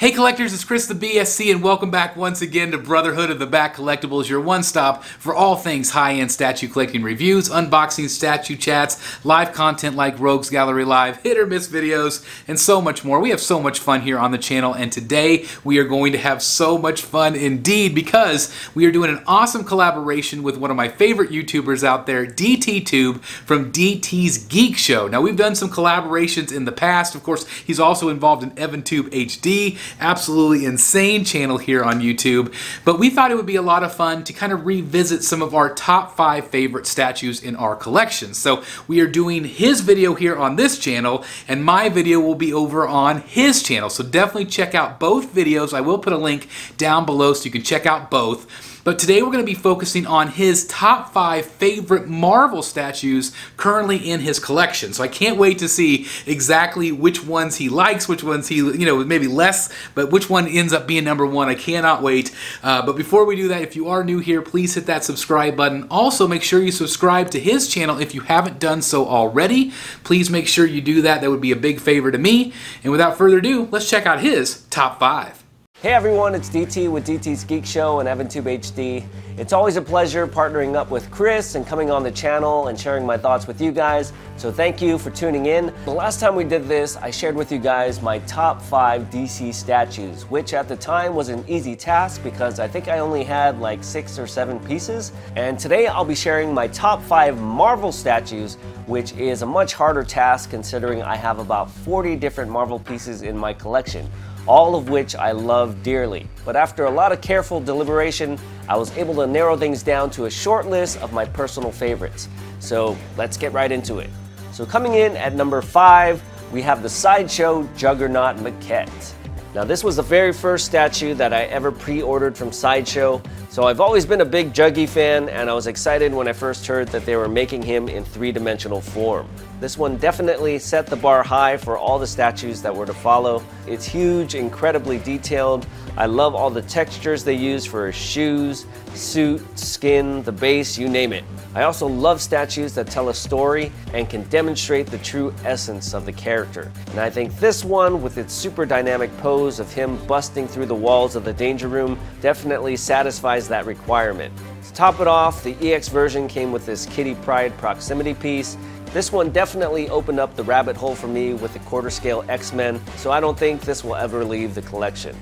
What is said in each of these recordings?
Hey collectors, it's Chris the BSC and welcome back once again to Brotherhood of the Back Collectibles, your one-stop for all things high-end statue collecting reviews, unboxing, statue chats, live content like Rogues Gallery Live, hit or miss videos, and so much more. We have so much fun here on the channel, and today we are going to have so much fun indeed because we are doing an awesome collaboration with one of my favorite YouTubers out there, DTTube from DT'S Geekshow. Now we've done some collaborations in the past. Of course, he's also involved in EvanTubeHD. Absolutely insane channel here on YouTube, but we thought it would be a lot of fun to kind of revisit some of our top 5 favorite statues in our collection. So we are doing his video here on this channel, and my video will be over on his channel. So definitely check out both videos. I will put a link down below so you can check out both. But today we're going to be focusing on his top 5 favorite Marvel statues currently in his collection. So I can't wait to see exactly which ones he likes, which ones he, maybe less, but which one ends up being number 1. I cannot wait. But before we do that, if you are new here, please hit that subscribe button. Also, make sure you subscribe to his channel if you haven't done so already. Please make sure you do that. That would be a big favor to me. And without further ado, let's check out his top 5. Hey everyone, it's DT with DT's Geekshow and EvanTubeHD. It's always a pleasure partnering up with Chris and coming on the channel and sharing my thoughts with you guys. So thank you for tuning in. The last time we did this, I shared with you guys my top 5 DC statues, which at the time was an easy task because I think I only had like 6 or 7 pieces. And today I'll be sharing my top 5 Marvel statues, which is a much harder task considering I have about 40 different Marvel pieces in my collection, all of which I love dearly. But after a lot of careful deliberation, I was able to narrow things down to a short list of my personal favorites. So let's get right into it. So coming in at number 5, we have the Sideshow Juggernaut Maquette. Now this was the very first statue that I ever pre-ordered from Sideshow, so I've always been a big Juggy fan, and I was excited when I first heard that they were making him in 3-dimensional form. This one definitely set the bar high for all the statues that were to follow. It's huge, incredibly detailed. I love all the textures they use for his shoes, suit, skin, the base, you name it. I also love statues that tell a story and can demonstrate the true essence of the character. And I think this one, with its super dynamic pose of him busting through the walls of the danger room, definitely satisfies that requirement. To top it off, the EX version came with this Kitty Pryde proximity piece. This one definitely opened up the rabbit hole for me with the quarter scale X-Men, so I don't think this will ever leave the collection.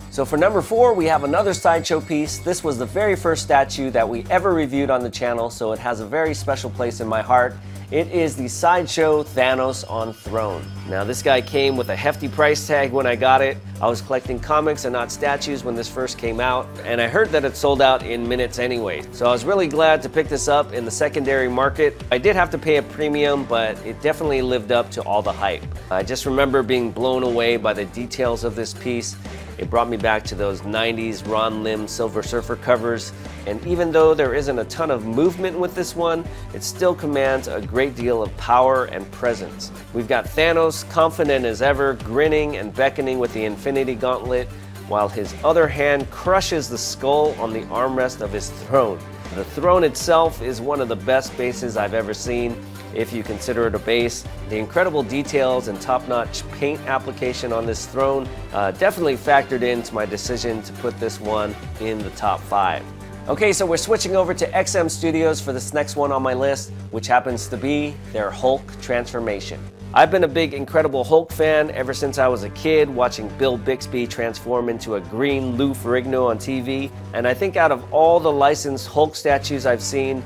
So for number 4, we have another Sideshow piece. This was the very first statue that we ever reviewed on the channel, so it has a very special place in my heart. It is the Sideshow Thanos on Throne. Now this guy came with a hefty price tag when I got it. I was collecting comics and not statues when this first came out, and I heard that it sold out in minutes anyway. So I was really glad to pick this up in the secondary market. I did have to pay a premium, but it definitely lived up to all the hype. I just remember being blown away by the details of this piece. It brought me back to those 90s Ron Lim Silver Surfer covers, and even though there isn't a ton of movement with this one, it still commands a great deal of power and presence. We've got Thanos, confident as ever, grinning and beckoning with the Infinity Gauntlet, while his other hand crushes the skull on the armrest of his throne. The throne itself is one of the best bases I've ever seen, if you consider it a base. The incredible details and top-notch paint application on this throne definitely factored into my decision to put this one in the top 5. Okay, so we're switching over to XM Studios for this next one on my list, which happens to be their Hulk transformation. I've been a big Incredible Hulk fan ever since I was a kid, watching Bill Bixby transform into a green Lou Ferrigno on TV, and I think out of all the licensed Hulk statues I've seen,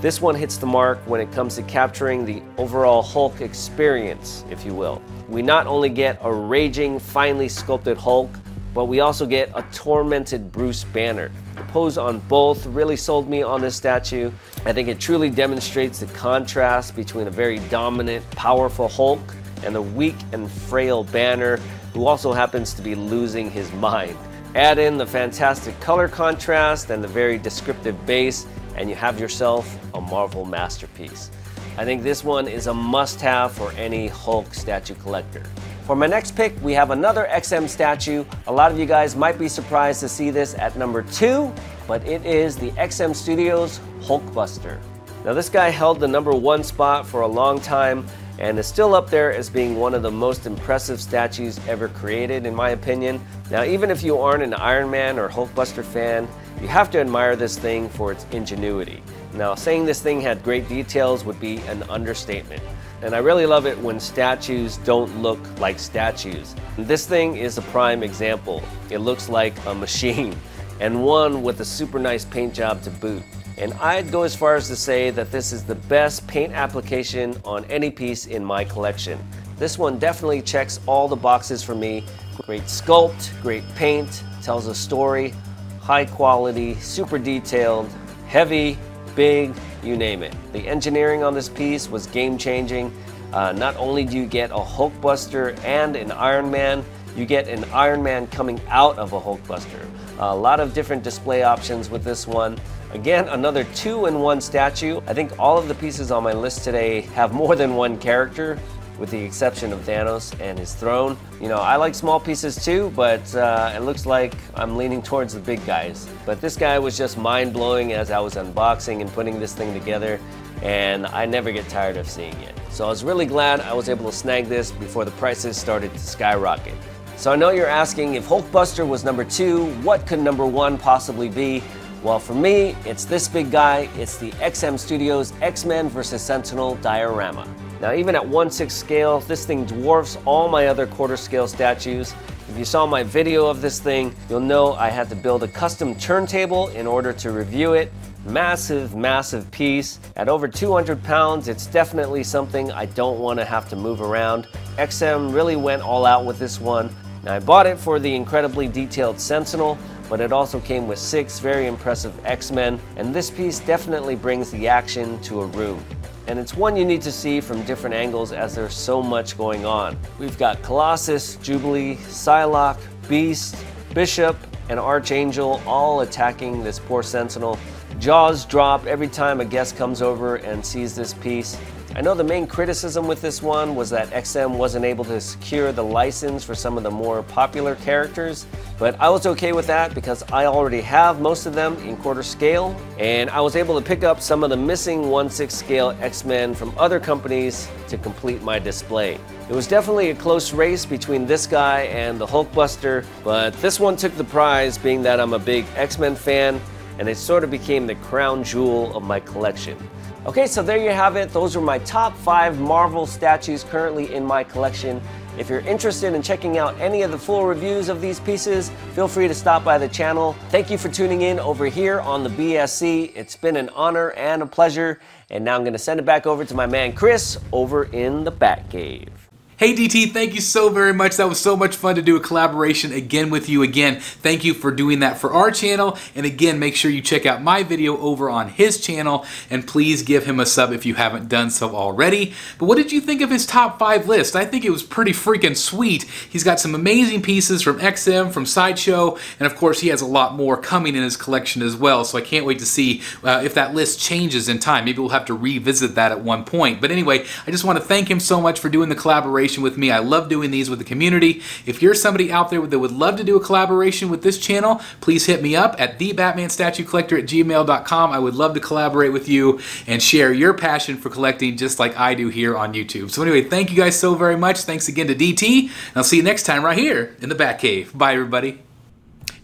this one hits the mark when it comes to capturing the overall Hulk experience, if you will. We not only get a raging, finely sculpted Hulk, but we also get a tormented Bruce Banner. The pose on both really sold me on this statue. I think it truly demonstrates the contrast between a very dominant, powerful Hulk and the weak and frail Banner, who also happens to be losing his mind. Add in the fantastic color contrast and the very descriptive base, and you have yourself a Marvel masterpiece. I think this one is a must-have for any Hulk statue collector. For my next pick, we have another XM statue. A lot of you guys might be surprised to see this at number 2, but it is the XM Studios Hulkbuster. Now this guy held the number 1 spot for a long time, and is still up there as being one of the most impressive statues ever created, in my opinion. Now, even if you aren't an Iron Man or Hulkbuster fan, you have to admire this thing for its ingenuity. Now, saying this thing had great details would be an understatement. And I really love it when statues don't look like statues. This thing is a prime example. It looks like a machine, and one with a super nice paint job to boot. And I'd go as far as to say that this is the best paint application on any piece in my collection. This one definitely checks all the boxes for me. Great sculpt, great paint, tells a story, high quality, super detailed, heavy, big, you name it. The engineering on this piece was game-changing. Not only do you get a Hulkbuster and an Iron Man, you get an Iron Man coming out of a Hulkbuster. A lot of different display options with this one. Again, another 2-in-1 statue. I think all of the pieces on my list today have more than one character, with the exception of Thanos and his throne. You know, I like small pieces too, but it looks like I'm leaning towards the big guys. But this guy was just mind-blowing as I was unboxing and putting this thing together, and I never get tired of seeing it. So I was really glad I was able to snag this before the prices started to skyrocket. So I know you're asking, if Hulkbuster was number 2, what could number 1 possibly be? Well, for me, it's this big guy. It's the XM Studios X-Men vs. Sentinel diorama. Now, even at 1/6 scale, this thing dwarfs all my other quarter scale statues. If you saw my video of this thing, you'll know I had to build a custom turntable in order to review it. Massive, massive piece. At over 200 pounds, it's definitely something I don't want to have to move around. XM really went all out with this one. Now, I bought it for the incredibly detailed Sentinel, but it also came with 6 very impressive X-Men, and this piece definitely brings the action to a room. And it's one you need to see from different angles as there's so much going on. We've got Colossus, Jubilee, Psylocke, Beast, Bishop, and Archangel all attacking this poor Sentinel. Jaws drop every time a guest comes over and sees this piece. I know the main criticism with this one was that XM wasn't able to secure the license for some of the more popular characters, but I was okay with that because I already have most of them in quarter scale, and I was able to pick up some of the missing 1/6 scale X-Men from other companies to complete my display. It was definitely a close race between this guy and the Hulkbuster, but this one took the prize, being that I'm a big X-Men fan, and it sort of became the crown jewel of my collection. Okay, so there you have it. Those are my top 5 Marvel statues currently in my collection. If you're interested in checking out any of the full reviews of these pieces, feel free to stop by the channel. Thank you for tuning in over here on the BSC. It's been an honor and a pleasure. And now I'm going to send it back over to my man Chris over in the Batcave. Hey DT, thank you so very much. That was so much fun to do a collaboration again with you. Again, thank you for doing that for our channel. And again, make sure you check out my video over on his channel. And please give him a sub if you haven't done so already. But what did you think of his top 5 list? I think it was pretty freaking sweet. He's got some amazing pieces from XM, from Sideshow, and of course he has a lot more coming in his collection as well. So I can't wait to see if that list changes in time. Maybe we'll have to revisit that at one point. But anyway, I just want to thank him so much for doing the collaboration with me. I love doing these with the community. If you're somebody out there that would love to do a collaboration with this channel, please hit me up at thebatmanstatuecollector@gmail.com. I would love to collaborate with you and share your passion for collecting just like I do here on YouTube. So anyway, thank you guys so very much. Thanks again to DT, and I'll see you next time right here in the Batcave. Bye everybody.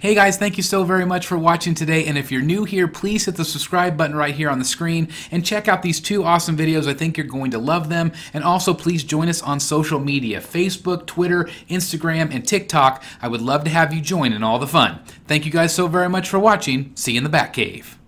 Hey guys, thank you so very much for watching today, and if you're new here, please hit the subscribe button right here on the screen and check out these 2 awesome videos. I think you're going to love them. And also please join us on social media, Facebook, Twitter, Instagram, and TikTok. I would love to have you join in all the fun. Thank you guys so very much for watching. See you in the Batcave.